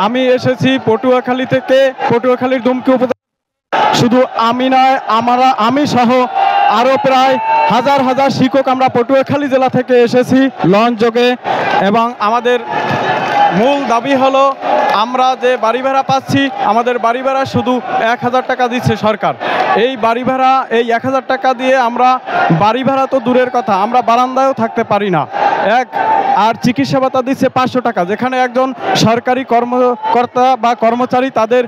আমি এসেছি পটুয়াখালী থেকে, পটুয়াখালীর দুমকি উপজেলা। শুধু আমি নয়, আমি সহ আরও প্রায় হাজার হাজার শিক্ষক আমরা পটুয়াখালী জেলা থেকে এসেছি লঞ্চ যোগে। এবং আমাদের মূল দাবি হলো, আমরা যে বাড়ি ভাড়া পাচ্ছি, আমাদের বাড়ি ভাড়া শুধু 1000 টাকা দিচ্ছে সরকার। এই বাড়ি ভাড়া, এই 1000 টাকা দিয়ে আমরা বাড়ি ভাড়া তো দূরের কথা, আমরা বারান্দায়ও থাকতে পারি না। আর চিকিৎসা ভাতা দিচ্ছে 500 টাকা, যেখানে একজন সরকারি কর্মকর্তা বা কর্মচারী তাদের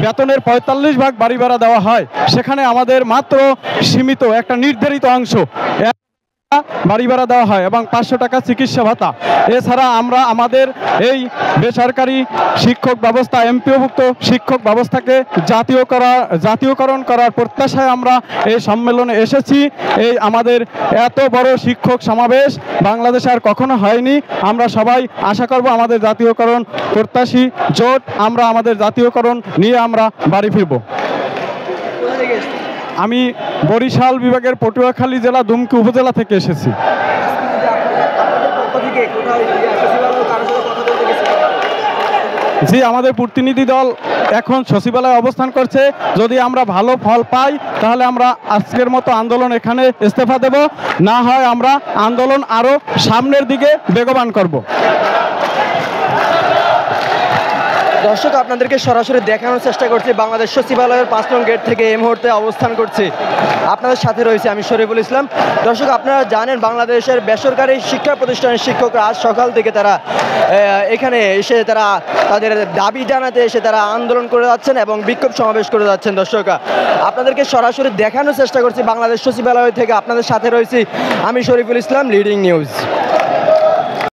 বেতনের 45 ভাগ বাড়ি ভাড়া দেওয়া হয়, সেখানে আমাদের মাত্র সীমিত একটা নির্ধারিত অংশ বাড়ি ভাড়া দেওয়া হয় এবং 500 টাকা চিকিৎসা ভাতা। এছাড়া আমরা আমাদের বেসরকারি শিক্ষক ব্যবস্থা, এমপিওভুক্ত শিক্ষক ব্যবস্থাকে জাতীয়করণ করার প্রত্যাশায় আমরা এই সম্মেলনে এসেছি। আমাদের এত বড় শিক্ষক সমাবেশ বাংলাদেশে আর কখনো হয়নি। আমরা সবাই আশা করব আমাদের জাতীয়করণ প্রত্যাশী জোট, আমরা আমাদের জাতীয়করণ নিয়ে আমরা বাড়ি ফিরব। আমি বরিশাল বিভাগের পটুয়াখালী জেলা দুমকি উপজেলা থেকে এসেছি। জি, আমাদের প্রতিনিধি দল এখন সচিবালয়ে অবস্থান করছে। যদি আমরা ভালো ফল পাই তাহলে আমরা আজকের মতো আন্দোলন এখানে ইস্তফা দেব, না হয় আমরা আন্দোলন আরও সামনের দিকে বেগবান করব। দর্শক, আপনাদেরকে সরাসরি দেখানোর চেষ্টা করছি বাংলাদেশ সচিবালয়ের 5 নং গেট থেকে এই মুহূর্তে অবস্থান করছি। আপনাদের সাথে রয়েছে আমি শরীফুল ইসলাম। দর্শক, আপনারা জানেন বাংলাদেশের বেসরকারি শিক্ষা প্রতিষ্ঠানের শিক্ষকরা আজ সকাল থেকে তারা এখানে এসে তারা তাদের দাবি জানাতে এসে তারা আন্দোলন করে যাচ্ছেন এবং বিক্ষোভ সমাবেশ করে যাচ্ছেন। দর্শক, আপনাদেরকে সরাসরি দেখানোর চেষ্টা করছি বাংলাদেশ সচিবালয় থেকে। আপনাদের সাথে রয়েছি আমি শরীফুল ইসলাম, লিডিং নিউজ।